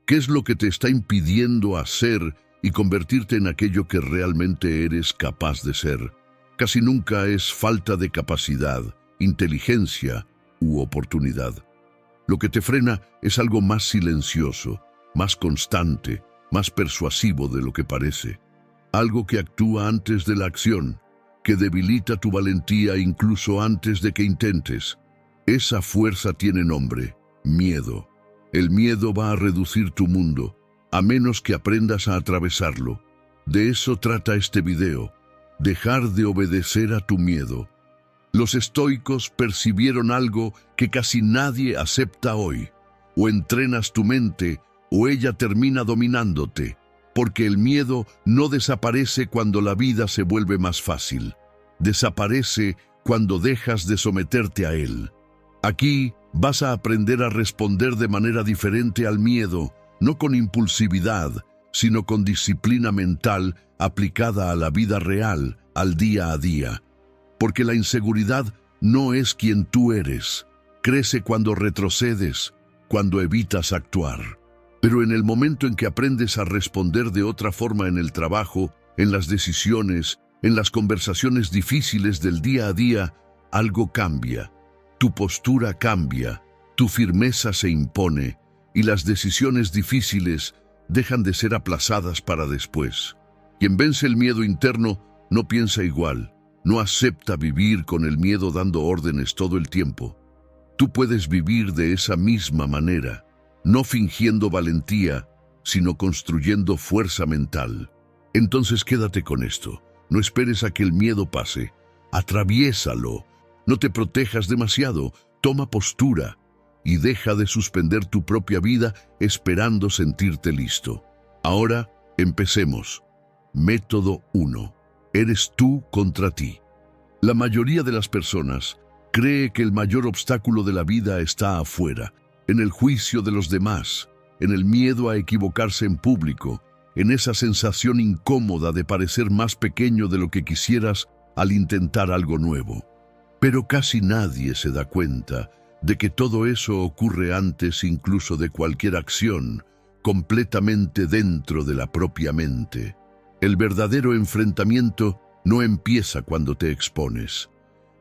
¿Qué es lo que te está impidiendo hacer y convertirte en aquello que realmente eres capaz de ser? Casi nunca es falta de capacidad, inteligencia u oportunidad. Lo que te frena es algo más silencioso, más constante, más persuasivo de lo que parece. Algo que actúa antes de la acción, que debilita tu valentía incluso antes de que intentes. Esa fuerza tiene nombre: miedo. El miedo va a reducir tu mundo, a menos que aprendas a atravesarlo. De eso trata este video: dejar de obedecer a tu miedo. Los estoicos percibieron algo que casi nadie acepta hoy. O entrenas tu mente, o ella termina dominándote, porque el miedo no desaparece cuando la vida se vuelve más fácil. Desaparece cuando dejas de someterte a él. Aquí vas a aprender a responder de manera diferente al miedo, no con impulsividad, sino con disciplina mental aplicada a la vida real, al día a día. Porque la inseguridad no es quien tú eres. Crece cuando retrocedes, cuando evitas actuar. Pero en el momento en que aprendes a responder de otra forma en el trabajo, en las decisiones, en las conversaciones difíciles del día a día, algo cambia. Tu postura cambia, tu firmeza se impone y las decisiones difíciles dejan de ser aplazadas para después. Quien vence el miedo interno no piensa igual, no acepta vivir con el miedo dando órdenes todo el tiempo. Tú puedes vivir de esa misma manera, no fingiendo valentía, sino construyendo fuerza mental. Entonces quédate con esto, no esperes a que el miedo pase, atraviésalo. No te protejas demasiado, toma postura y deja de suspender tu propia vida esperando sentirte listo. Ahora, empecemos. Método 1. Eres tú contra ti. La mayoría de las personas cree que el mayor obstáculo de la vida está afuera, en el juicio de los demás, en el miedo a equivocarse en público, en esa sensación incómoda de parecer más pequeño de lo que quisieras al intentar algo nuevo. Pero casi nadie se da cuenta de que todo eso ocurre antes incluso de cualquier acción, completamente dentro de la propia mente. El verdadero enfrentamiento no empieza cuando te expones.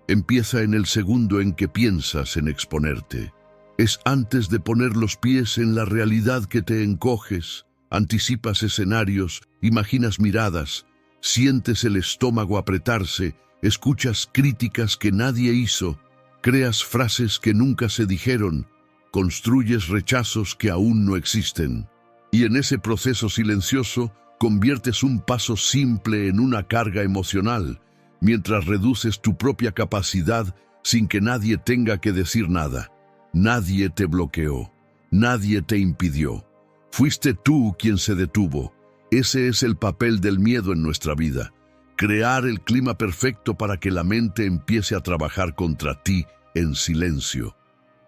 Empieza en el segundo en que piensas en exponerte. Es antes de poner los pies en la realidad que te encoges, anticipas escenarios, imaginas miradas, sientes el estómago apretarse, escuchas críticas que nadie hizo, creas frases que nunca se dijeron, construyes rechazos que aún no existen. Y en ese proceso silencioso, conviertes un paso simple en una carga emocional, mientras reduces tu propia capacidad sin que nadie tenga que decir nada. Nadie te bloqueó, nadie te impidió. Fuiste tú quien se detuvo. Ese es el papel del miedo en nuestra vida. Crear el clima perfecto para que la mente empiece a trabajar contra ti en silencio.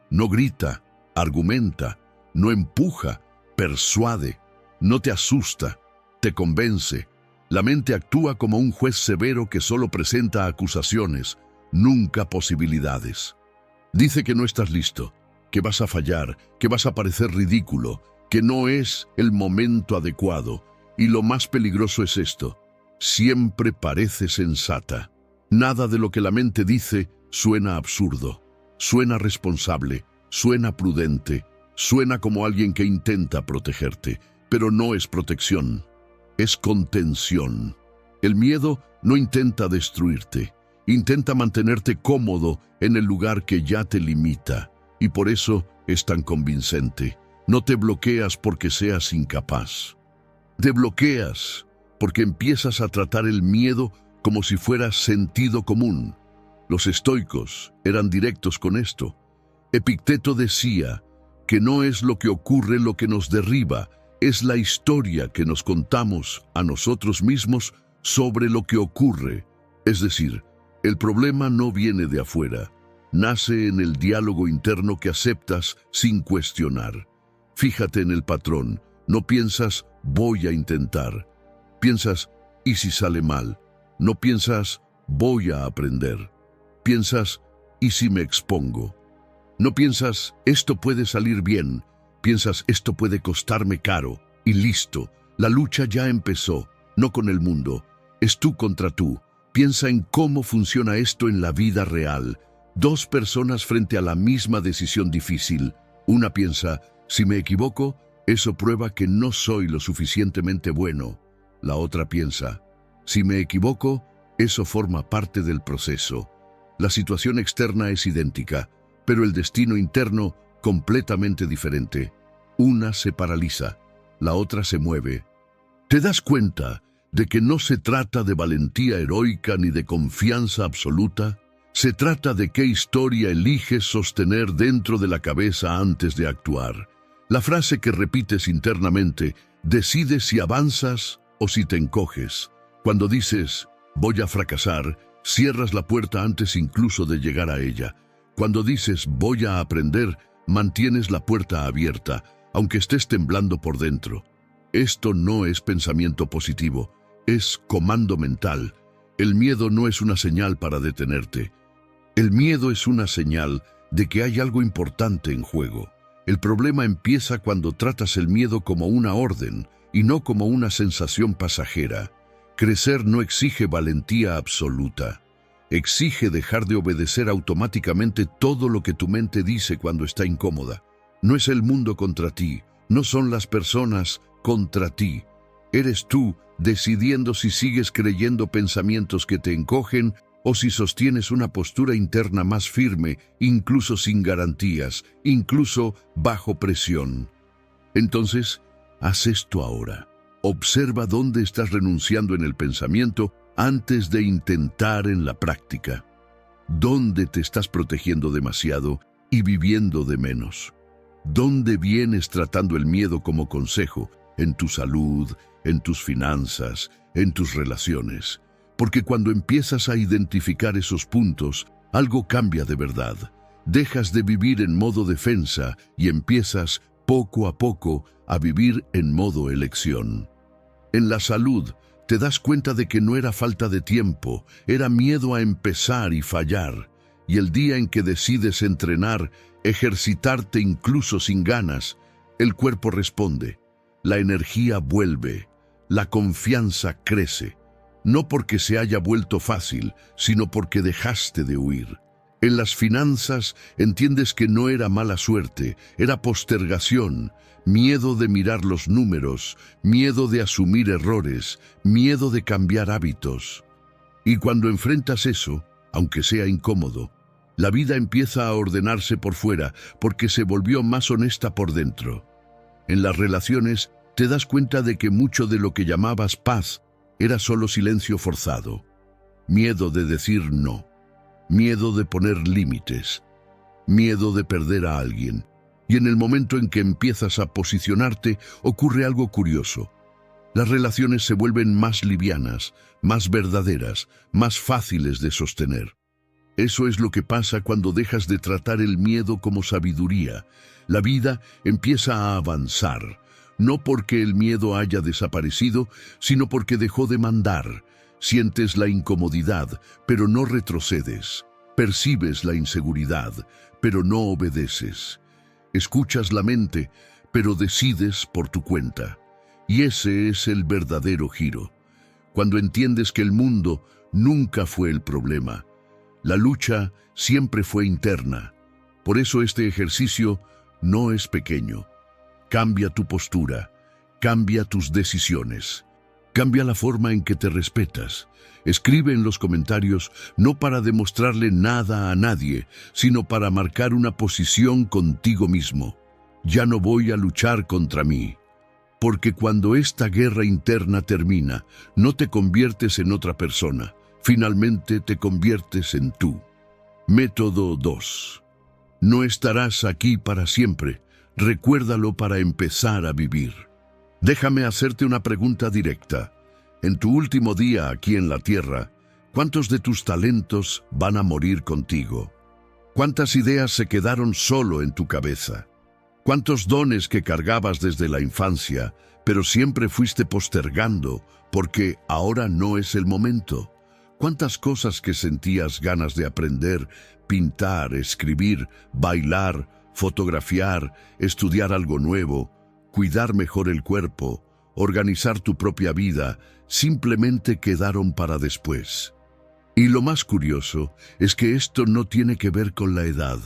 No grita, argumenta, no empuja, persuade, no te asusta, te convence. La mente actúa como un juez severo que solo presenta acusaciones, nunca posibilidades. Dice que no estás listo, que vas a fallar, que vas a parecer ridículo, que no es el momento adecuado. Y lo más peligroso es esto: siempre parece sensata. Nada de lo que la mente dice suena absurdo, suena responsable, suena prudente, suena como alguien que intenta protegerte, pero no es protección, es contención. El miedo no intenta destruirte, intenta mantenerte cómodo en el lugar que ya te limita, y por eso es tan convincente. No te bloqueas porque seas incapaz. Te bloqueas porque empiezas a tratar el miedo como si fuera sentido común. Los estoicos eran directos con esto. Epicteto decía que no es lo que ocurre lo que nos derriba, es la historia que nos contamos a nosotros mismos sobre lo que ocurre. Es decir, el problema no viene de afuera, nace en el diálogo interno que aceptas sin cuestionar. Fíjate en el patrón, no piensas voy a intentar, piensas ¿y si sale mal? No piensas voy a aprender, piensas ¿y si me expongo? No piensas esto puede salir bien, Piensas, esto puede costarme caro, y listo, la lucha ya empezó, no con el mundo, es tú contra tú. Piensa en cómo funciona esto en la vida real. Dos personas frente a la misma decisión difícil. Una piensa, si me equivoco, eso prueba que no soy lo suficientemente bueno. La otra piensa, si me equivoco, eso forma parte del proceso. La situación externa es idéntica, pero el destino interno completamente diferente. Una se paraliza, la otra se mueve. ¿Te das cuenta de que no se trata de valentía heroica ni de confianza absoluta? Se trata de qué historia eliges sostener dentro de la cabeza antes de actuar. La frase que repites internamente decide si avanzas o si te encoges. Cuando dices, voy a fracasar, cierras la puerta antes incluso de llegar a ella. Cuando dices, voy a aprender, mantienes la puerta abierta, aunque estés temblando por dentro. Esto no es pensamiento positivo, es comando mental. El miedo no es una señal para detenerte. El miedo es una señal de que hay algo importante en juego. El problema empieza cuando tratas el miedo como una orden y no como una sensación pasajera. Crecer no exige valentía absoluta. Exige dejar de obedecer automáticamente todo lo que tu mente dice cuando está incómoda. No es el mundo contra ti, no son las personas contra ti. Eres tú decidiendo si sigues creyendo pensamientos que te encogen o si sostienes una postura interna más firme, incluso sin garantías, incluso bajo presión. Entonces, haz esto ahora. Observa dónde estás renunciando en el pensamiento antes de intentar en la práctica. ¿Dónde te estás protegiendo demasiado y viviendo de menos? ¿Dónde vienes tratando el miedo como consejo? En tu salud, en tus finanzas, en tus relaciones. Porque cuando empiezas a identificar esos puntos, algo cambia de verdad. Dejas de vivir en modo defensa y empiezas, poco a poco, a vivir en modo elección. En la salud, te das cuenta de que no era falta de tiempo, era miedo a empezar y fallar. Y el día en que decides entrenar, ejercitarte incluso sin ganas, el cuerpo responde. La energía vuelve, la confianza crece. No porque se haya vuelto fácil, sino porque dejaste de huir. En las finanzas entiendes que no era mala suerte, era postergación, miedo de mirar los números, miedo de asumir errores, miedo de cambiar hábitos. Y cuando enfrentas eso, aunque sea incómodo, la vida empieza a ordenarse por fuera porque se volvió más honesta por dentro. En las relaciones te das cuenta de que mucho de lo que llamabas paz era solo silencio forzado, miedo de decir no, miedo de poner límites, miedo de perder a alguien. Y en el momento en que empiezas a posicionarte, ocurre algo curioso. Las relaciones se vuelven más livianas, más verdaderas, más fáciles de sostener. Eso es lo que pasa cuando dejas de tratar el miedo como sabiduría. La vida empieza a avanzar, no porque el miedo haya desaparecido, sino porque dejó de mandar. Sientes la incomodidad, pero no retrocedes. Percibes la inseguridad, pero no obedeces. Escuchas la mente, pero decides por tu cuenta. Y ese es el verdadero giro. Cuando entiendes que el mundo nunca fue el problema. La lucha siempre fue interna. Por eso este ejercicio no es pequeño. Cambia tu postura, cambia tus decisiones, cambia la forma en que te respetas. Escribe en los comentarios no para demostrarle nada a nadie, sino para marcar una posición contigo mismo. Ya no voy a luchar contra mí. Porque cuando esta guerra interna termina, no te conviertes en otra persona. Finalmente te conviertes en tú. Método 2. No estarás aquí para siempre. Recuérdalo para empezar a vivir. Déjame hacerte una pregunta directa. En tu último día aquí en la tierra, ¿cuántos de tus talentos van a morir contigo? ¿Cuántas ideas se quedaron solo en tu cabeza? ¿Cuántos dones que cargabas desde la infancia, pero siempre fuiste postergando porque ahora no es el momento? ¿Cuántas cosas que sentías ganas de aprender, pintar, escribir, bailar, fotografiar, estudiar algo nuevo, cuidar mejor el cuerpo, organizar tu propia vida, simplemente quedaron para después. Y lo más curioso es que esto no tiene que ver con la edad.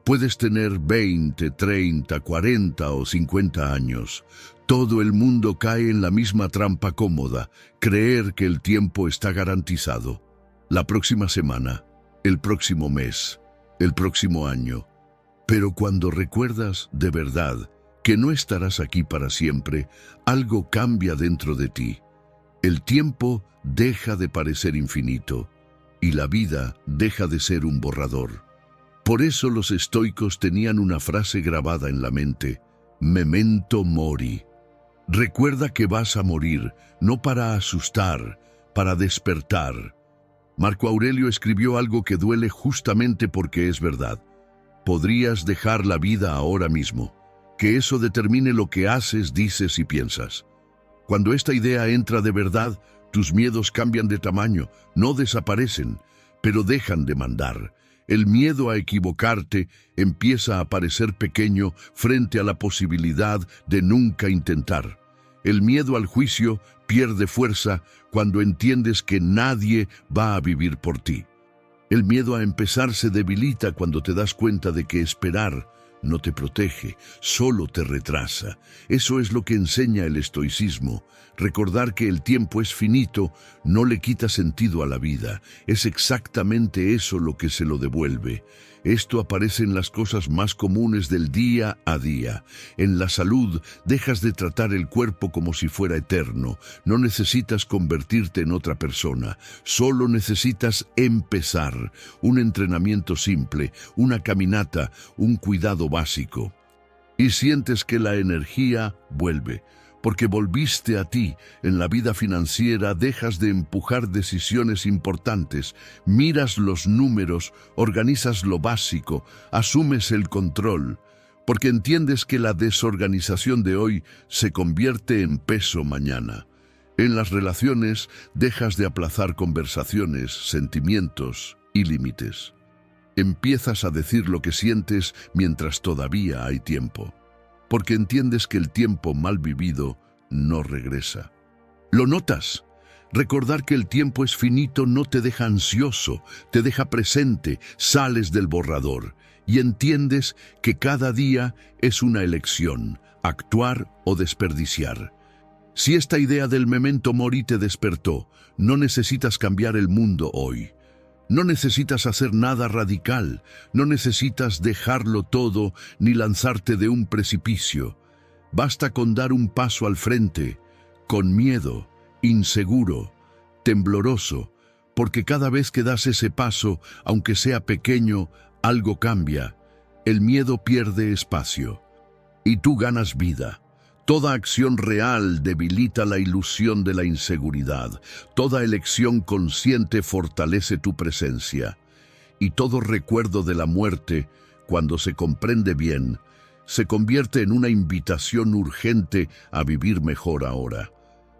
Puedes tener 20, 30, 40 o 50 años. Todo el mundo cae en la misma trampa cómoda, creer que el tiempo está garantizado. La próxima semana, el próximo mes, el próximo año. Pero cuando recuerdas de verdad que no estarás aquí para siempre, algo cambia dentro de ti. El tiempo deja de parecer infinito y la vida deja de ser un borrador. Por eso los estoicos tenían una frase grabada en la mente: memento mori. Recuerda que vas a morir, no para asustar, para despertar. Marco Aurelio escribió algo que duele justamente porque es verdad. Podrías dejar la vida ahora mismo. Que eso determine lo que haces, dices y piensas. Cuando esta idea entra de verdad, tus miedos cambian de tamaño, no desaparecen, pero dejan de mandar. El miedo a equivocarte empieza a parecer pequeño frente a la posibilidad de nunca intentar. El miedo al juicio pierde fuerza cuando entiendes que nadie va a vivir por ti. El miedo a empezar se debilita cuando te das cuenta de que esperar no te protege, solo te retrasa. Eso es lo que enseña el estoicismo. Recordar que el tiempo es finito no le quita sentido a la vida. Es exactamente eso lo que se lo devuelve. Esto aparece en las cosas más comunes del día a día. En la salud, dejas de tratar el cuerpo como si fuera eterno. No necesitas convertirte en otra persona. Solo necesitas empezar. Un entrenamiento simple, una caminata, un cuidado básico. Y sientes que la energía vuelve. Porque volviste a ti. En la vida financiera dejas de empujar decisiones importantes, miras los números, organizas lo básico, asumes el control, porque entiendes que la desorganización de hoy se convierte en peso mañana. En las relaciones dejas de aplazar conversaciones, sentimientos y límites. Empiezas a decir lo que sientes mientras todavía hay tiempo. Porque entiendes que el tiempo mal vivido no regresa. ¿Lo notas? Recordar que el tiempo es finito no te deja ansioso, te deja presente, sales del borrador y entiendes que cada día es una elección, actuar o desperdiciar. Si esta idea del memento mori te despertó, no necesitas cambiar el mundo hoy. No necesitas hacer nada radical, no necesitas dejarlo todo ni lanzarte de un precipicio. Basta con dar un paso al frente, con miedo, inseguro, tembloroso, porque cada vez que das ese paso, aunque sea pequeño, algo cambia. El miedo pierde espacio y tú ganas vida. Toda acción real debilita la ilusión de la inseguridad. Toda elección consciente fortalece tu presencia. Y todo recuerdo de la muerte, cuando se comprende bien, se convierte en una invitación urgente a vivir mejor ahora.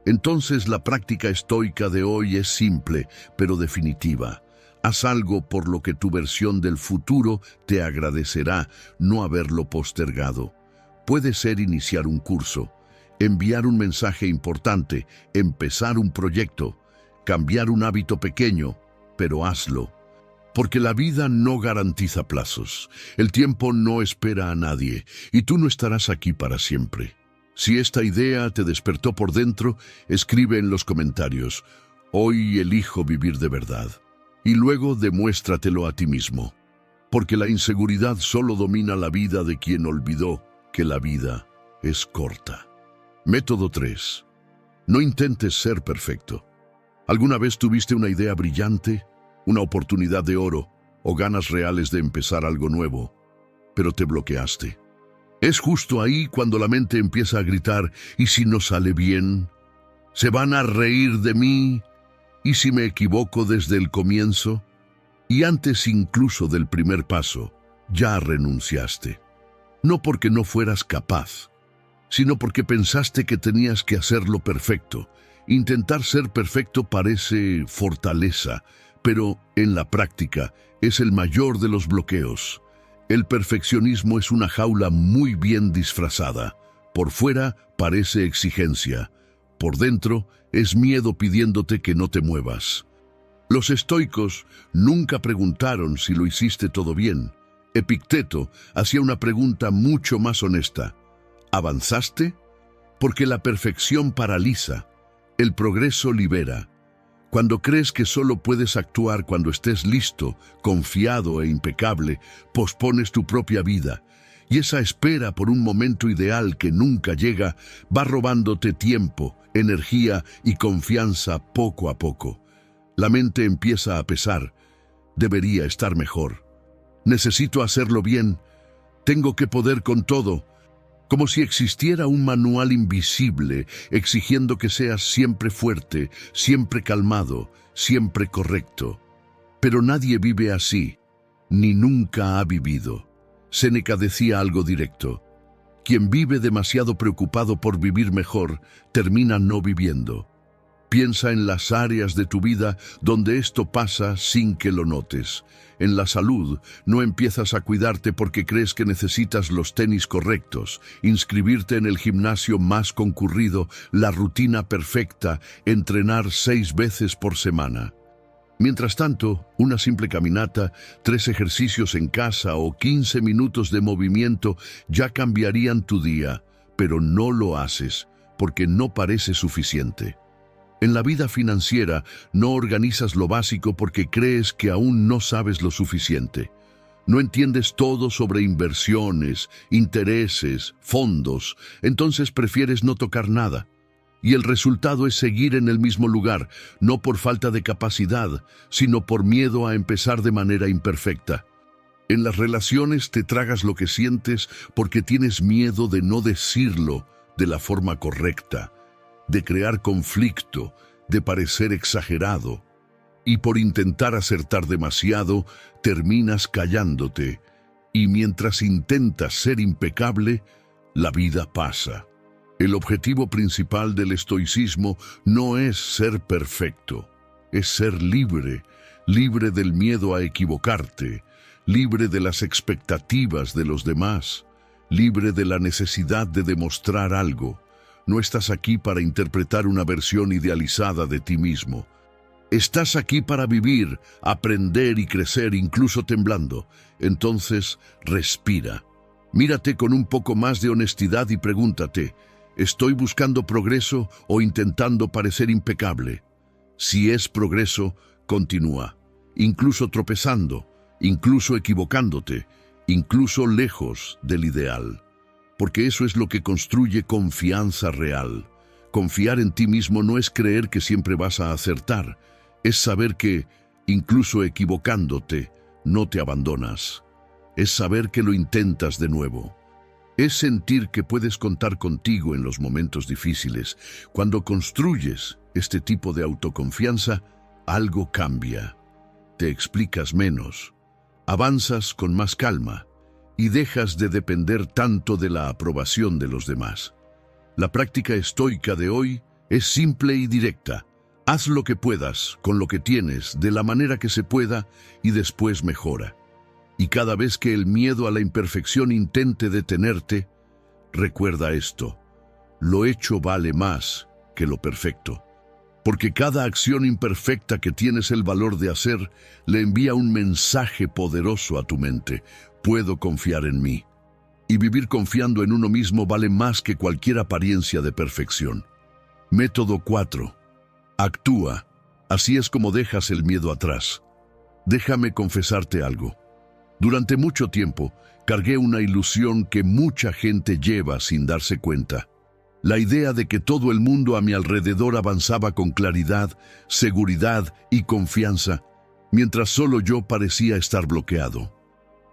Entonces la práctica estoica de hoy es simple, pero definitiva. Haz algo por lo que tu versión del futuro te agradecerá no haberlo postergado. Puede ser iniciar un curso, enviar un mensaje importante, empezar un proyecto, cambiar un hábito pequeño, pero hazlo. Porque la vida no garantiza plazos, el tiempo no espera a nadie y tú no estarás aquí para siempre. Si esta idea te despertó por dentro, escribe en los comentarios: hoy elijo vivir de verdad. Y luego demuéstratelo a ti mismo. Porque la inseguridad solo domina la vida de quien olvidó que la vida es corta. Método 3. No intentes ser perfecto. ¿Alguna vez tuviste una idea brillante, una oportunidad de oro o ganas reales de empezar algo nuevo, pero te bloqueaste? Es justo ahí cuando la mente empieza a gritar: ¿y si no sale bien? ¿Se van a reír de mí? ¿Y si me equivoco desde el comienzo? Y antes incluso del primer paso, ya renunciaste. No porque no fueras capaz, sino porque pensaste que tenías que hacerlo perfecto. Intentar ser perfecto parece fortaleza, pero en la práctica es el mayor de los bloqueos. El perfeccionismo es una jaula muy bien disfrazada. Por fuera parece exigencia. Por dentro es miedo pidiéndote que no te muevas. Los estoicos nunca preguntaron si lo hiciste todo bien. Epicteto hacía una pregunta mucho más honesta. ¿Avanzaste? Porque la perfección paraliza, el progreso libera. Cuando crees que solo puedes actuar cuando estés listo, confiado e impecable, pospones tu propia vida. Y esa espera por un momento ideal que nunca llega va robándote tiempo, energía y confianza poco a poco. La mente empieza a pesar. Debería estar mejor. Necesito hacerlo bien. Tengo que poder con todo. Como si existiera un manual invisible exigiendo que seas siempre fuerte, siempre calmado, siempre correcto. Pero nadie vive así, ni nunca ha vivido. Séneca decía algo directo. Quien vive demasiado preocupado por vivir mejor, termina no viviendo. Piensa en las áreas de tu vida donde esto pasa sin que lo notes. En la salud, no empiezas a cuidarte porque crees que necesitas los tenis correctos, inscribirte en el gimnasio más concurrido, la rutina perfecta, entrenar 6 veces por semana. Mientras tanto, una simple caminata, 3 ejercicios en casa o 15 minutos de movimiento ya cambiarían tu día, pero no lo haces porque no parece suficiente. En la vida financiera, no organizas lo básico porque crees que aún no sabes lo suficiente. No entiendes todo sobre inversiones, intereses, fondos, entonces prefieres no tocar nada. Y el resultado es seguir en el mismo lugar, no por falta de capacidad, sino por miedo a empezar de manera imperfecta. En las relaciones te tragas lo que sientes porque tienes miedo de no decirlo de la forma correcta, de crear conflicto, de parecer exagerado. Y por intentar acertar demasiado, terminas callándote. Y mientras intentas ser impecable, la vida pasa. El objetivo principal del estoicismo no es ser perfecto, es ser libre, libre del miedo a equivocarte, libre de las expectativas de los demás, libre de la necesidad de demostrar algo. No estás aquí para interpretar una versión idealizada de ti mismo. Estás aquí para vivir, aprender y crecer incluso temblando. Entonces, respira. Mírate con un poco más de honestidad y pregúntate, ¿estoy buscando progreso o intentando parecer impecable? Si es progreso, continúa, incluso tropezando, incluso equivocándote, incluso lejos del ideal. Porque eso es lo que construye confianza real. Confiar en ti mismo no es creer que siempre vas a acertar, es saber que, incluso equivocándote, no te abandonas. Es saber que lo intentas de nuevo. Es sentir que puedes contar contigo en los momentos difíciles. Cuando construyes este tipo de autoconfianza, algo cambia. Te explicas menos, avanzas con más calma y dejas de depender tanto de la aprobación de los demás. La práctica estoica de hoy es simple y directa. Haz lo que puedas con lo que tienes, de la manera que se pueda, y después mejora. Y cada vez que el miedo a la imperfección intente detenerte, recuerda esto: lo hecho vale más que lo perfecto. Porque cada acción imperfecta que tienes el valor de hacer le envía un mensaje poderoso a tu mente: puedo confiar en mí. Y vivir confiando en uno mismo vale más que cualquier apariencia de perfección. Método 4. Actúa. Así es como dejas el miedo atrás. Déjame confesarte algo. Durante mucho tiempo, cargué una ilusión que mucha gente lleva sin darse cuenta. La idea de que todo el mundo a mi alrededor avanzaba con claridad, seguridad y confianza, mientras solo yo parecía estar bloqueado.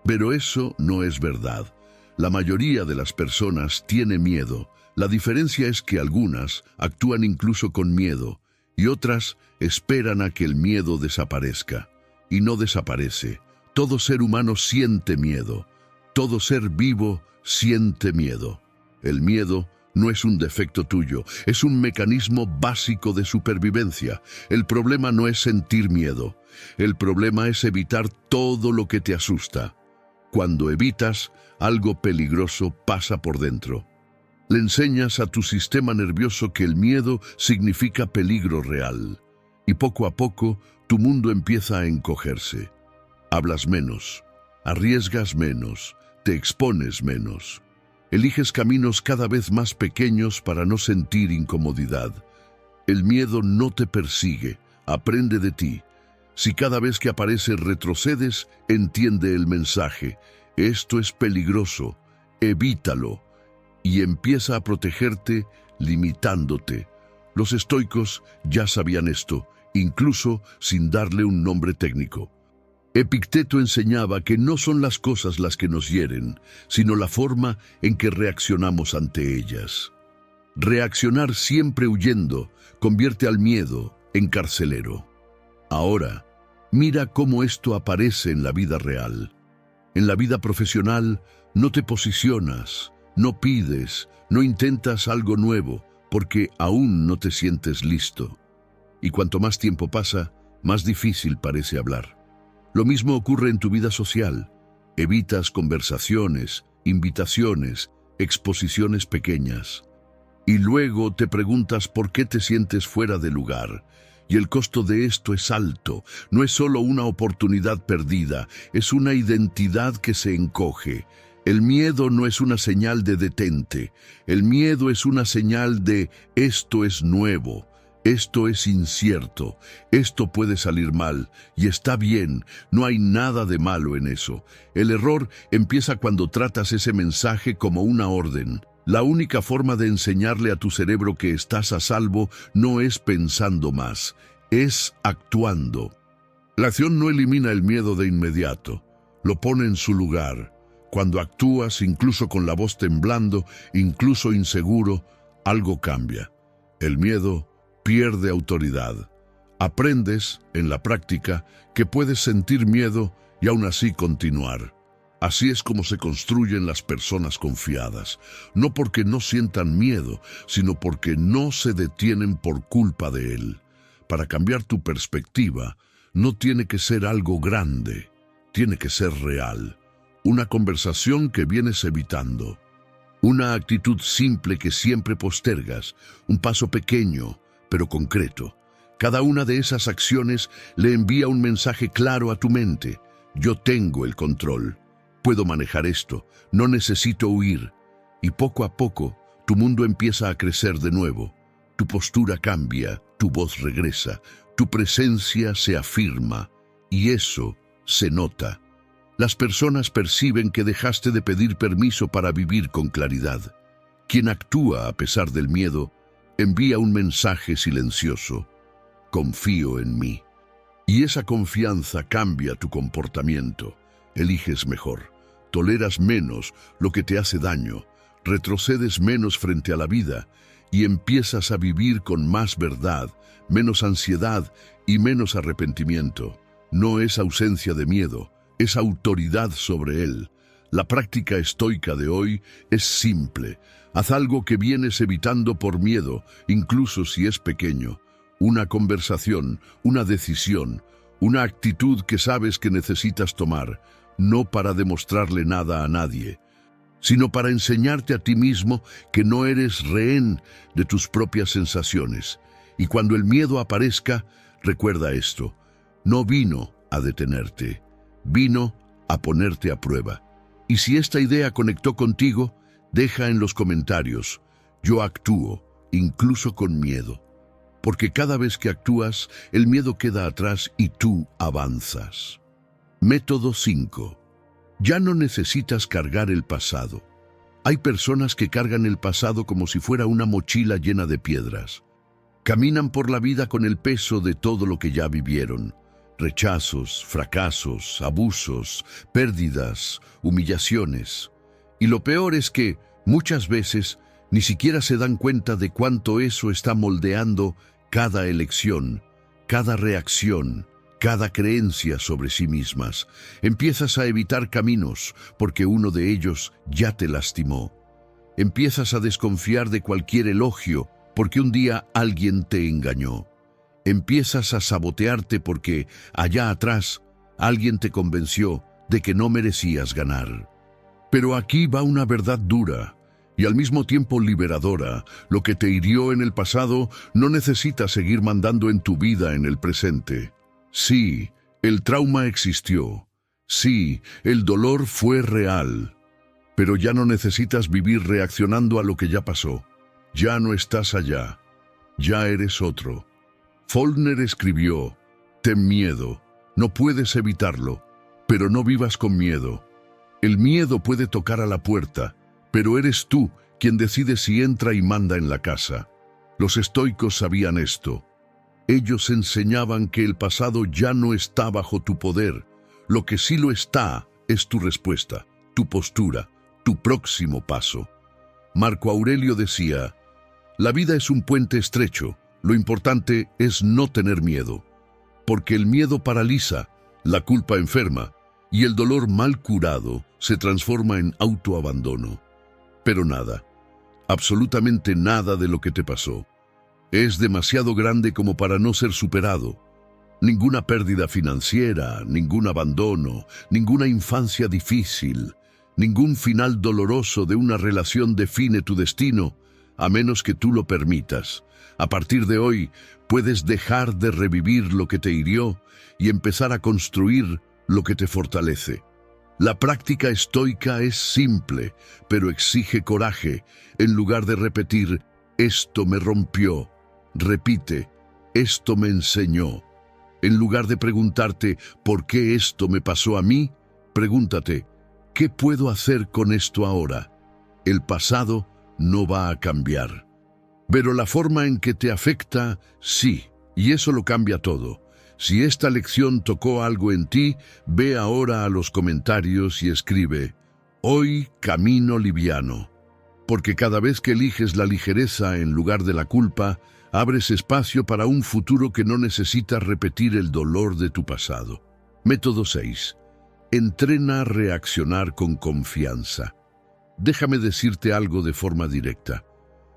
Pero eso no es verdad. La mayoría de las personas tiene miedo. La diferencia es que algunas actúan incluso con miedo y otras esperan a que el miedo desaparezca. Y no desaparece. Todo ser humano siente miedo. Todo ser vivo siente miedo. El miedo no es un defecto tuyo, es un mecanismo básico de supervivencia. El problema no es sentir miedo. El problema es evitar todo lo que te asusta. Cuando evitas, algo peligroso pasa por dentro. Le enseñas a tu sistema nervioso que el miedo significa peligro real. Y poco a poco, tu mundo empieza a encogerse. Hablas menos, arriesgas menos, te expones menos. Eliges caminos cada vez más pequeños para no sentir incomodidad. El miedo no te persigue, aprende de ti. Si cada vez que aparece retrocedes, entiende el mensaje. Esto es peligroso, evítalo. Y empieza a protegerte limitándote. Los estoicos ya sabían esto, incluso sin darle un nombre técnico. Epicteto enseñaba que no son las cosas las que nos hieren, sino la forma en que reaccionamos ante ellas. Reaccionar siempre huyendo convierte al miedo en carcelero. Ahora, mira cómo esto aparece en la vida real. En la vida profesional, no te posicionas, no pides, no intentas algo nuevo, porque aún no te sientes listo. Y cuanto más tiempo pasa, más difícil parece hablar. Lo mismo ocurre en tu vida social. Evitas conversaciones, invitaciones, exposiciones pequeñas. Y luego te preguntas por qué te sientes fuera de lugar. Y el costo de esto es alto. No es solo una oportunidad perdida, es una identidad que se encoge. El miedo no es una señal de detente. El miedo es una señal de esto es nuevo. Esto es incierto, esto puede salir mal, y está bien, no hay nada de malo en eso. El error empieza cuando tratas ese mensaje como una orden. La única forma de enseñarle a tu cerebro que estás a salvo no es pensando más, es actuando. La acción no elimina el miedo de inmediato, lo pone en su lugar. Cuando actúas, incluso con la voz temblando, incluso inseguro, algo cambia. El miedo pierde autoridad. Aprendes, en la práctica, que puedes sentir miedo y aún así continuar. Así es como se construyen las personas confiadas, no porque no sientan miedo, sino porque no se detienen por culpa de él. Para cambiar tu perspectiva, no tiene que ser algo grande, tiene que ser real. Una conversación que vienes evitando, una actitud simple que siempre postergas, un paso pequeño, pero concreto. Cada una de esas acciones le envía un mensaje claro a tu mente. Yo tengo el control. Puedo manejar esto. No necesito huir. Y poco a poco, tu mundo empieza a crecer de nuevo. Tu postura cambia, tu voz regresa, tu presencia se afirma. Y eso se nota. Las personas perciben que dejaste de pedir permiso para vivir con claridad. Quien actúa a pesar del miedo, envía un mensaje silencioso. Confío en mí. Y esa confianza cambia tu comportamiento. Eliges mejor. Toleras menos lo que te hace daño. Retrocedes menos frente a la vida y empiezas a vivir con más verdad, menos ansiedad y menos arrepentimiento. No es ausencia de miedo, es autoridad sobre él. La práctica estoica de hoy es simple. Haz algo que vienes evitando por miedo, incluso si es pequeño. Una conversación, una decisión, una actitud que sabes que necesitas tomar, no para demostrarle nada a nadie, sino para enseñarte a ti mismo que no eres rehén de tus propias sensaciones. Y cuando el miedo aparezca, recuerda esto: no vino a detenerte, vino a ponerte a prueba. Y si esta idea conectó contigo, deja en los comentarios: yo actúo, incluso con miedo. Porque cada vez que actúas, el miedo queda atrás y tú avanzas. Método 5. Ya no necesitas cargar el pasado. Hay personas que cargan el pasado como si fuera una mochila llena de piedras. Caminan por la vida con el peso de todo lo que ya vivieron. Rechazos, fracasos, abusos, pérdidas, humillaciones. Y lo peor es que, muchas veces, ni siquiera se dan cuenta de cuánto eso está moldeando cada elección, cada reacción, cada creencia sobre sí mismas. Empiezas a evitar caminos porque uno de ellos ya te lastimó. Empiezas a desconfiar de cualquier elogio porque un día alguien te engañó. Empiezas a sabotearte porque allá atrás alguien te convenció de que no merecías ganar. Pero aquí va una verdad dura y al mismo tiempo liberadora. Lo que te hirió en el pasado no necesita seguir mandando en tu vida en el presente. Sí, el trauma existió. Sí, el dolor fue real. Pero ya no necesitas vivir reaccionando a lo que ya pasó. Ya no estás allá. Ya eres otro. Faulkner escribió: ten miedo, no puedes evitarlo, pero no vivas con miedo. El miedo puede tocar a la puerta, pero eres tú quien decide si entra y manda en la casa. Los estoicos sabían esto. Ellos enseñaban que el pasado ya no está bajo tu poder. Lo que sí lo está es tu respuesta, tu postura, tu próximo paso. Marco Aurelio decía: la vida es un puente estrecho, lo importante es no tener miedo, porque el miedo paraliza, la culpa enferma, y el dolor mal curado se transforma en autoabandono. Pero nada, absolutamente nada de lo que te pasó es demasiado grande como para no ser superado. Ninguna pérdida financiera, ningún abandono, ninguna infancia difícil, ningún final doloroso de una relación define tu destino, a menos que tú lo permitas. A partir de hoy, puedes dejar de revivir lo que te hirió y empezar a construir lo que te fortalece. La práctica estoica es simple, pero exige coraje. En lugar de repetir: esto me rompió, repite: esto me enseñó. En lugar de preguntarte: ¿por qué esto me pasó a mí?, pregúntate: ¿qué puedo hacer con esto ahora? El pasado no va a cambiar, pero la forma en que te afecta, sí, y eso lo cambia todo. Si esta lección tocó algo en ti, ve ahora a los comentarios y escribe: hoy camino liviano. Porque cada vez que eliges la ligereza en lugar de la culpa, abres espacio para un futuro que no necesita repetir el dolor de tu pasado. Método 6. Entrena a reaccionar con confianza. Déjame decirte algo de forma directa.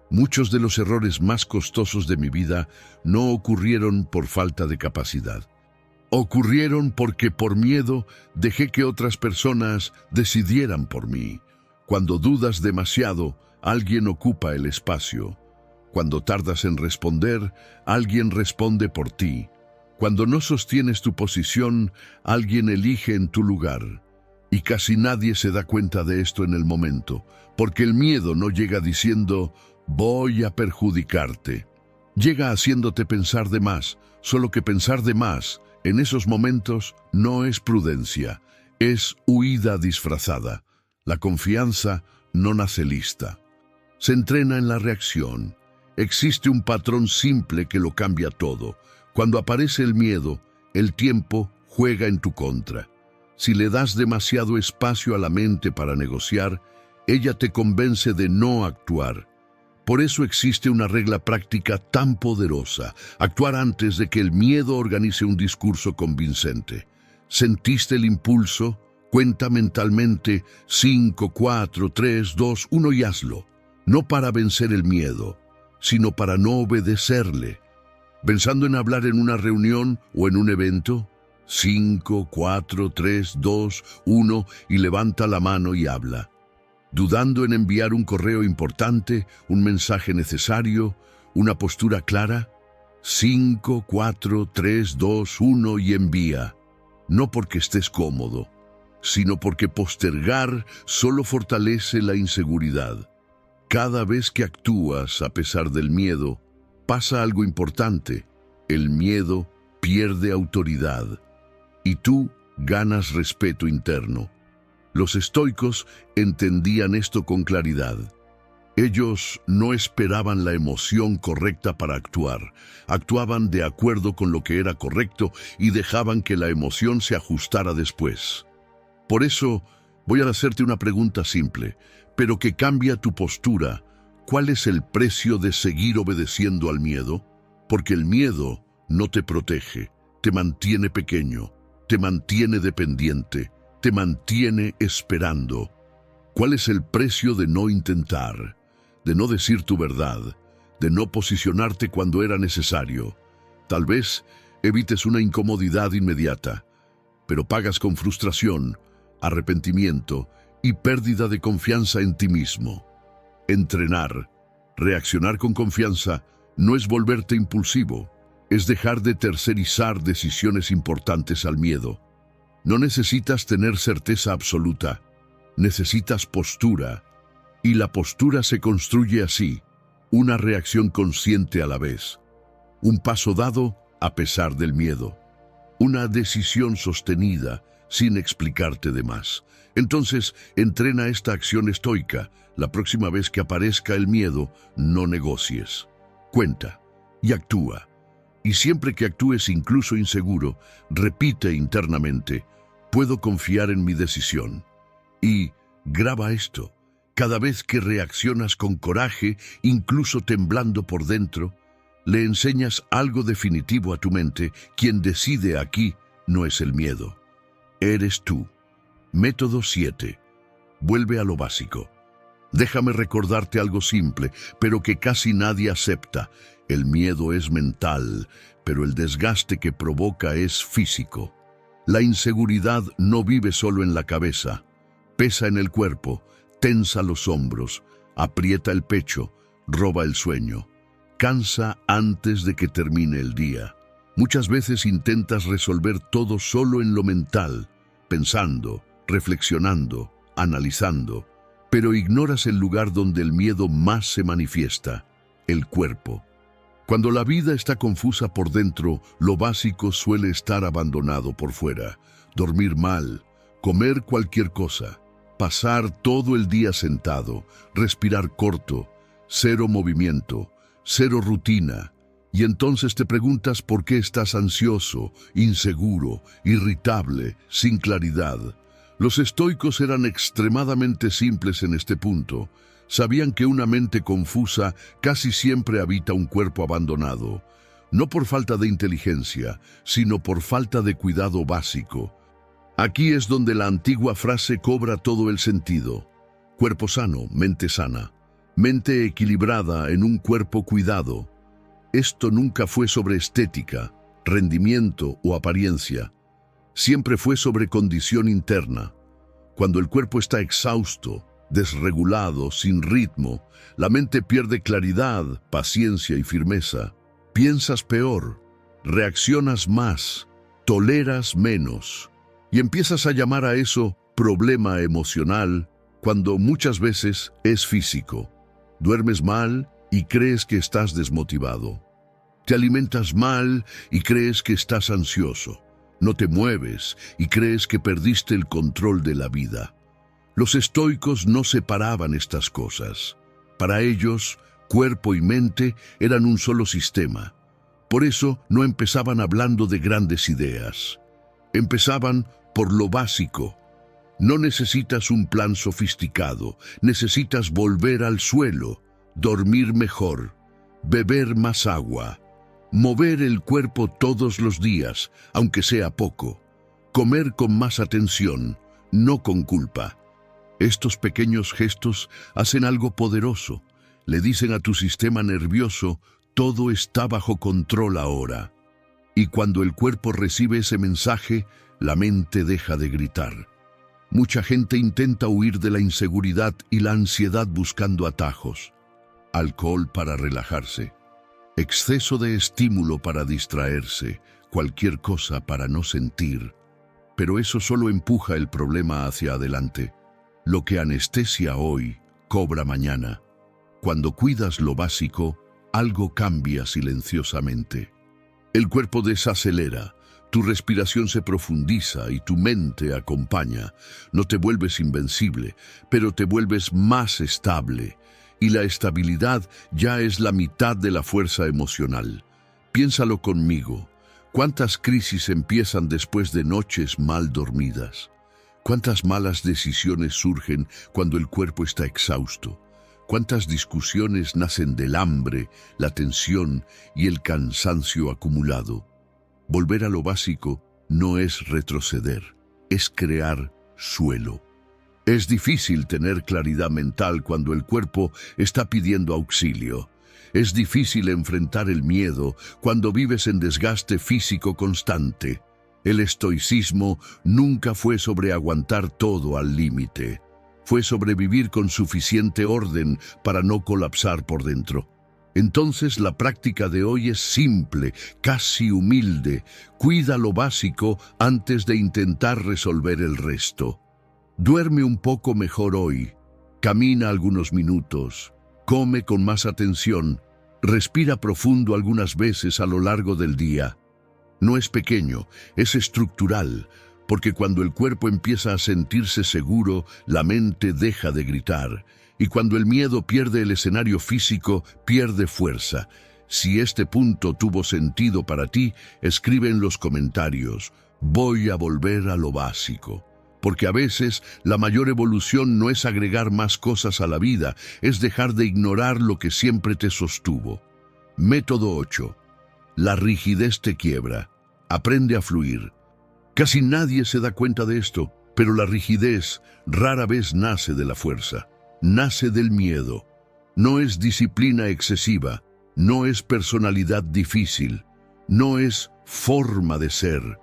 Muchos de los errores más costosos de mi vida no ocurrieron por falta de capacidad. Ocurrieron porque por miedo dejé que otras personas decidieran por mí. Cuando dudas demasiado, alguien ocupa el espacio. Cuando tardas en responder, alguien responde por ti. Cuando no sostienes tu posición, alguien elige en tu lugar. Y casi nadie se da cuenta de esto en el momento, porque el miedo no llega diciendo: voy a perjudicarte. Llega haciéndote pensar de más, solo que pensar de más, en esos momentos, no es prudencia, es huida disfrazada. La confianza no nace lista. Se entrena en la reacción. Existe un patrón simple que lo cambia todo. Cuando aparece el miedo, el tiempo juega en tu contra. Si le das demasiado espacio a la mente para negociar, ella te convence de no actuar. Por eso existe una regla práctica tan poderosa: actuar antes de que el miedo organice un discurso convincente. ¿Sentiste el impulso? Cuenta mentalmente 5, 4, 3, 2, 1 y hazlo. No para vencer el miedo, sino para no obedecerle. Pensando en hablar en una reunión o en un evento, 5, 4, 3, 2, 1 y levanta la mano y habla. Dudando en enviar un correo importante, un mensaje necesario, una postura clara, 5, 4, 3, 2, 1 y envía. No porque estés cómodo, sino porque postergar solo fortalece la inseguridad. Cada vez que actúas a pesar del miedo, pasa algo importante. El miedo pierde autoridad y tú ganas respeto interno. Los estoicos entendían esto con claridad. Ellos no esperaban la emoción correcta para actuar. Actuaban de acuerdo con lo que era correcto y dejaban que la emoción se ajustara después. Por eso, voy a hacerte una pregunta simple, pero que cambia tu postura. ¿Cuál es el precio de seguir obedeciendo al miedo? Porque el miedo no te protege, te mantiene pequeño, te mantiene dependiente, te mantiene esperando. ¿Cuál es el precio de no intentar, de no decir tu verdad, de no posicionarte cuando era necesario? Tal vez evites una incomodidad inmediata, pero pagas con frustración, arrepentimiento y pérdida de confianza en ti mismo. Entrenar, reaccionar con confianza, no es volverte impulsivo, es dejar de tercerizar decisiones importantes al miedo. No necesitas tener certeza absoluta, necesitas postura, y la postura se construye así, una reacción consciente a la vez, un paso dado a pesar del miedo, una decisión sostenida sin explicarte de más. Entonces, entrena esta acción estoica. La próxima vez que aparezca el miedo, no negocies. Cuenta y actúa. Y siempre que actúes incluso inseguro, repite internamente, puedo confiar en mi decisión. Y graba esto. Cada vez que reaccionas con coraje, incluso temblando por dentro, le enseñas algo definitivo a tu mente. Quien decide aquí no es el miedo. Eres tú. Método 7. Vuelve a lo básico. Déjame recordarte algo simple, pero que casi nadie acepta. El miedo es mental, pero el desgaste que provoca es físico. La inseguridad no vive solo en la cabeza. Pesa en el cuerpo, tensa los hombros, aprieta el pecho, roba el sueño. Cansa antes de que termine el día. Muchas veces intentas resolver todo solo en lo mental, pensando, reflexionando, analizando, pero ignoras el lugar donde el miedo más se manifiesta, el cuerpo. Cuando la vida está confusa por dentro, lo básico suele estar abandonado por fuera. Dormir mal, comer cualquier cosa, pasar todo el día sentado, respirar corto, cero movimiento, cero rutina. Y entonces te preguntas por qué estás ansioso, inseguro, irritable, sin claridad. Los estoicos eran extremadamente simples en este punto. Sabían que una mente confusa casi siempre habita un cuerpo abandonado, no por falta de inteligencia, sino por falta de cuidado básico. Aquí es donde la antigua frase cobra todo el sentido. Cuerpo sano, mente sana. Mente equilibrada en un cuerpo cuidado. Esto nunca fue sobre estética, rendimiento o apariencia. Siempre fue sobre condición interna. Cuando el cuerpo está exhausto, desregulado, sin ritmo, la mente pierde claridad, paciencia y firmeza. Piensas peor, reaccionas más, toleras menos. Y empiezas a llamar a eso problema emocional, cuando muchas veces es físico. Duermes mal y crees que estás desmotivado. Te alimentas mal y crees que estás ansioso. No te mueves y crees que perdiste el control de la vida. Los estoicos no separaban estas cosas. Para ellos, cuerpo y mente eran un solo sistema. Por eso no empezaban hablando de grandes ideas. Empezaban por lo básico. No necesitas un plan sofisticado, necesitas volver al suelo, dormir mejor, beber más agua, mover el cuerpo todos los días, aunque sea poco, comer con más atención, no con culpa. Estos pequeños gestos hacen algo poderoso. Le dicen a tu sistema nervioso, todo está bajo control ahora. Y cuando el cuerpo recibe ese mensaje, la mente deja de gritar. Mucha gente intenta huir de la inseguridad y la ansiedad buscando atajos. Alcohol para relajarse, exceso de estímulo para distraerse, cualquier cosa para no sentir. Pero eso solo empuja el problema hacia adelante. Lo que anestesia hoy, cobra mañana. Cuando cuidas lo básico, algo cambia silenciosamente. El cuerpo desacelera, tu respiración se profundiza y tu mente acompaña. No te vuelves invencible, pero te vuelves más estable. Y la estabilidad ya es la mitad de la fuerza emocional. Piénsalo conmigo. ¿Cuántas crisis empiezan después de noches mal dormidas? ¿Cuántas malas decisiones surgen cuando el cuerpo está exhausto? ¿Cuántas discusiones nacen del hambre, la tensión y el cansancio acumulado? Volver a lo básico no es retroceder, es crear suelo. Es difícil tener claridad mental cuando el cuerpo está pidiendo auxilio. Es difícil enfrentar el miedo cuando vives en desgaste físico constante. El estoicismo nunca fue sobre aguantar todo al límite. Fue sobrevivir con suficiente orden para no colapsar por dentro. Entonces la práctica de hoy es simple, casi humilde. Cuida lo básico antes de intentar resolver el resto. Duerme un poco mejor hoy. Camina algunos minutos. Come con más atención. Respira profundo algunas veces a lo largo del día. No es pequeño, es estructural, porque cuando el cuerpo empieza a sentirse seguro, la mente deja de gritar. Y cuando el miedo pierde el escenario físico, pierde fuerza. Si este punto tuvo sentido para ti, escribe en los comentarios: voy a volver a lo básico. Porque a veces la mayor evolución no es agregar más cosas a la vida, es dejar de ignorar lo que siempre te sostuvo. Método 8. La rigidez te quiebra. Aprende a fluir. Casi nadie se da cuenta de esto, pero la rigidez rara vez nace de la fuerza. Nace del miedo. No es disciplina excesiva, no es personalidad difícil, no es forma de ser.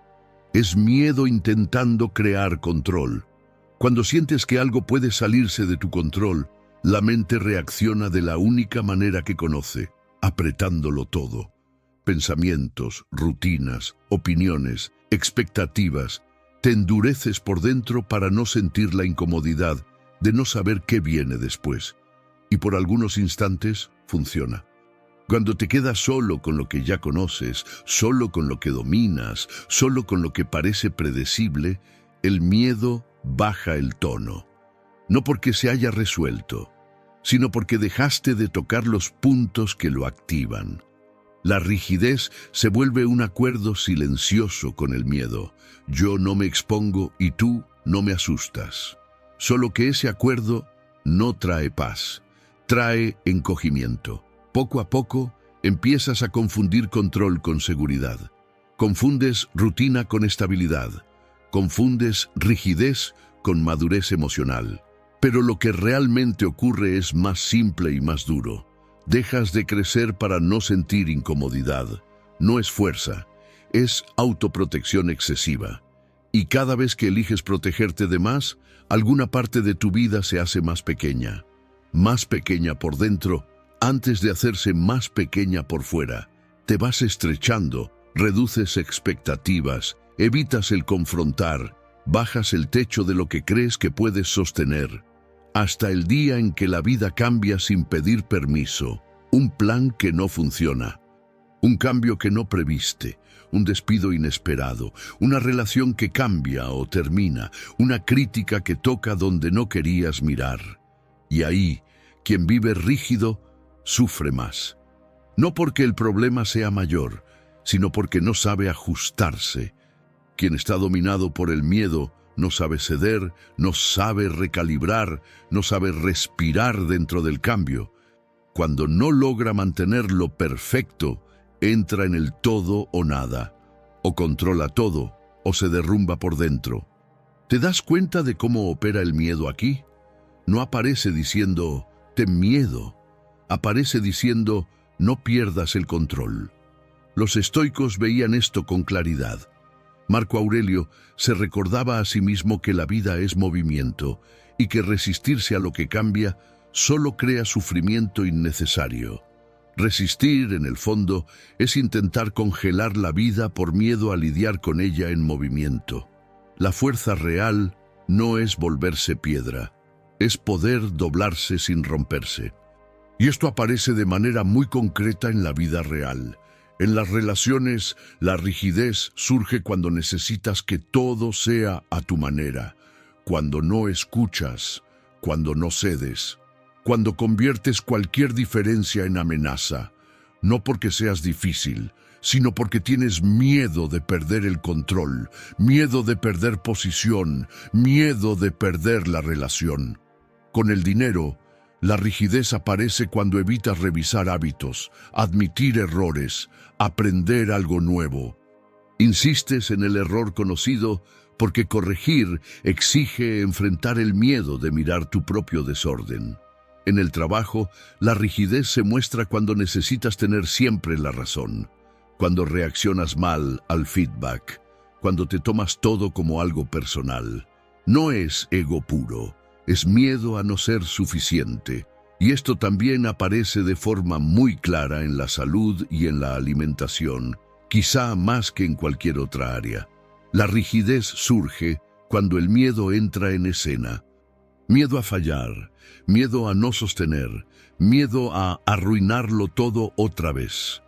Es miedo intentando crear control. Cuando sientes que algo puede salirse de tu control, la mente reacciona de la única manera que conoce, apretándolo todo. Pensamientos, rutinas, opiniones, expectativas. Te endureces por dentro para no sentir la incomodidad de no saber qué viene después. Y por algunos instantes funciona. Cuando te quedas solo con lo que ya conoces, solo con lo que dominas, solo con lo que parece predecible, el miedo baja el tono. No porque se haya resuelto, sino porque dejaste de tocar los puntos que lo activan. La rigidez se vuelve un acuerdo silencioso con el miedo. Yo no me expongo y tú no me asustas. Solo que ese acuerdo no trae paz, trae encogimiento. Poco a poco empiezas a confundir control con seguridad. Confundes rutina con estabilidad. Confundes rigidez con madurez emocional. Pero lo que realmente ocurre es más simple y más duro. Dejas de crecer para no sentir incomodidad. No es fuerza, es autoprotección excesiva. Y cada vez que eliges protegerte de más, alguna parte de tu vida se hace más pequeña por dentro, antes de hacerse más pequeña por fuera. Te vas estrechando, reduces expectativas, evitas el confrontar, bajas el techo de lo que crees que puedes sostener, hasta el día en que la vida cambia sin pedir permiso, un plan que no funciona, un cambio que no previste, un despido inesperado, una relación que cambia o termina, una crítica que toca donde no querías mirar. Y ahí, quien vive rígido, sufre más. No porque el problema sea mayor, sino porque no sabe ajustarse. Quien está dominado por el miedo no sabe ceder, no sabe recalibrar, no sabe respirar dentro del cambio. Cuando no logra mantenerlo perfecto, entra en el todo o nada, o controla todo, o se derrumba por dentro. ¿Te das cuenta de cómo opera el miedo aquí? No aparece diciendo, ten miedo. Aparece diciendo, no pierdas el control. Los estoicos veían esto con claridad. Marco Aurelio se recordaba a sí mismo que la vida es movimiento y que resistirse a lo que cambia solo crea sufrimiento innecesario. Resistir, en el fondo, es intentar congelar la vida por miedo a lidiar con ella en movimiento. La fuerza real no es volverse piedra, es poder doblarse sin romperse. Y esto aparece de manera muy concreta en la vida real. En las relaciones, la rigidez surge cuando necesitas que todo sea a tu manera, cuando no escuchas, cuando no cedes, cuando conviertes cualquier diferencia en amenaza, no porque seas difícil, sino porque tienes miedo de perder el control, miedo de perder posición, miedo de perder la relación. Con el dinero, la rigidez aparece cuando evitas revisar hábitos, admitir errores, aprender algo nuevo. Insistes en el error conocido porque corregir exige enfrentar el miedo de mirar tu propio desorden. En el trabajo, la rigidez se muestra cuando necesitas tener siempre la razón, cuando reaccionas mal al feedback, cuando te tomas todo como algo personal. No es ego puro, es miedo a no ser suficiente. Y esto también aparece de forma muy clara en la salud y en la alimentación, quizá más que en cualquier otra área. La rigidez surge cuando el miedo entra en escena. Miedo a fallar, miedo a no sostener, miedo a arruinarlo todo otra vez.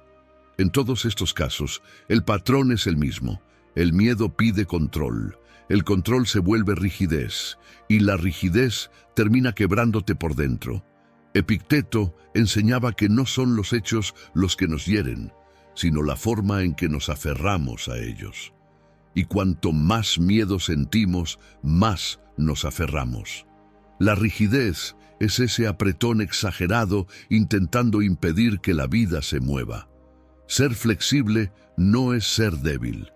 En todos estos casos, el patrón es el mismo. El miedo pide control, el control se vuelve rigidez, y la rigidez termina quebrándote por dentro. Epicteto enseñaba que no son los hechos los que nos hieren, sino la forma en que nos aferramos a ellos. Y cuanto más miedo sentimos, más nos aferramos. La rigidez es ese apretón exagerado intentando impedir que la vida se mueva. Ser flexible no es ser débil.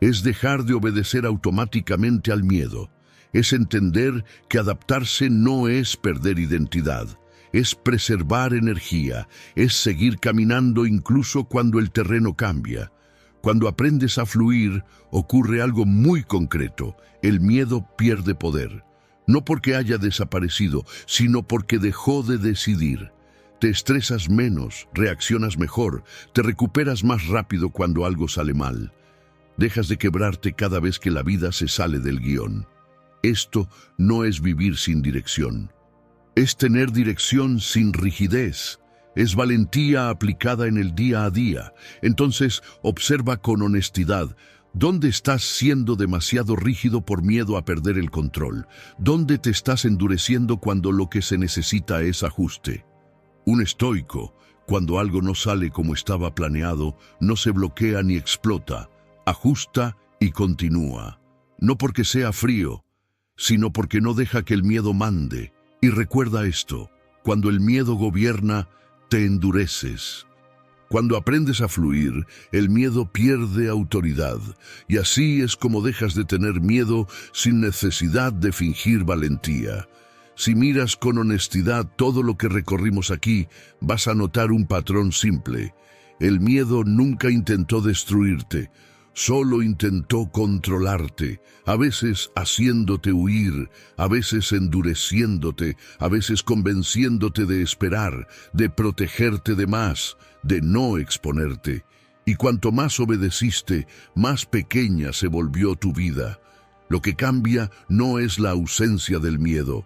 Es dejar de obedecer automáticamente al miedo. Es entender que adaptarse no es perder identidad. Es preservar energía. Es seguir caminando incluso cuando el terreno cambia. Cuando aprendes a fluir, ocurre algo muy concreto. El miedo pierde poder. No porque haya desaparecido, sino porque dejó de decidir. Te estresas menos, reaccionas mejor, te recuperas más rápido cuando algo sale mal. Dejas de quebrarte cada vez que la vida se sale del guión. Esto no es vivir sin dirección. Es tener dirección sin rigidez. Es valentía aplicada en el día a día. Entonces, observa con honestidad. ¿Dónde estás siendo demasiado rígido por miedo a perder el control? ¿Dónde te estás endureciendo cuando lo que se necesita es ajuste? Un estoico, cuando algo no sale como estaba planeado, no se bloquea ni explota, ajusta y continúa. No porque sea frío, sino porque no deja que el miedo mande. Y recuerda esto, cuando el miedo gobierna, te endureces. Cuando aprendes a fluir, el miedo pierde autoridad, y así es como dejas de tener miedo sin necesidad de fingir valentía. Si miras con honestidad todo lo que recorrimos aquí, vas a notar un patrón simple. El miedo nunca intentó destruirte, solo intentó controlarte, a veces haciéndote huir, a veces endureciéndote, a veces convenciéndote de esperar, de protegerte de más, de no exponerte. Y cuanto más obedeciste, más pequeña se volvió tu vida. Lo que cambia no es la ausencia del miedo,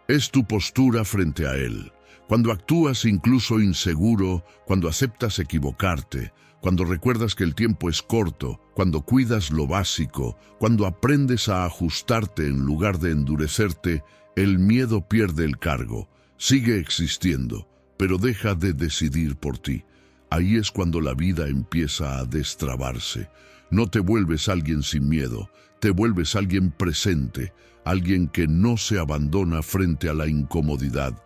es tu postura frente a él. Cuando actúas incluso inseguro, cuando aceptas equivocarte, cuando recuerdas que el tiempo es corto, cuando cuidas lo básico, cuando aprendes a ajustarte en lugar de endurecerte, el miedo pierde el cargo, sigue existiendo, pero deja de decidir por ti. Ahí es cuando la vida empieza a destrabarse. No te vuelves alguien sin miedo, te vuelves alguien presente, alguien que no se abandona frente a la incomodidad.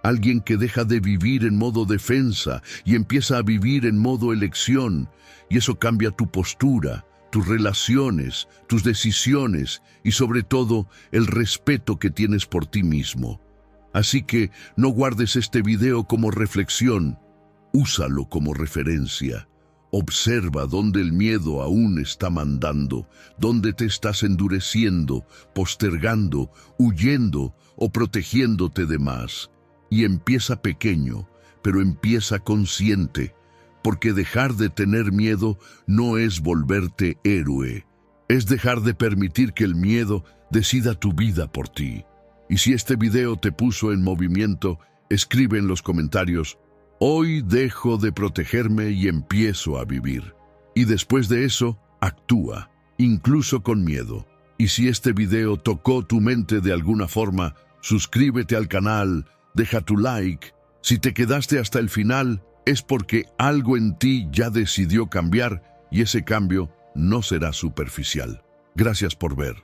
Alguien que deja de vivir en modo defensa y empieza a vivir en modo elección. Y eso cambia tu postura, tus relaciones, tus decisiones y sobre todo el respeto que tienes por ti mismo. Así que no guardes este video como reflexión, úsalo como referencia. Observa dónde el miedo aún está mandando, dónde te estás endureciendo, postergando, huyendo o protegiéndote de más. Y empieza pequeño, pero empieza consciente, porque dejar de tener miedo no es volverte héroe, es dejar de permitir que el miedo decida tu vida por ti. Y si este video te puso en movimiento, escribe en los comentarios: hoy dejo de protegerme y empiezo a vivir. Y después de eso, actúa, incluso con miedo. Y si este video tocó tu mente de alguna forma, suscríbete al canal, deja tu like. Si te quedaste hasta el final, es porque algo en ti ya decidió cambiar y ese cambio no será superficial. Gracias por ver.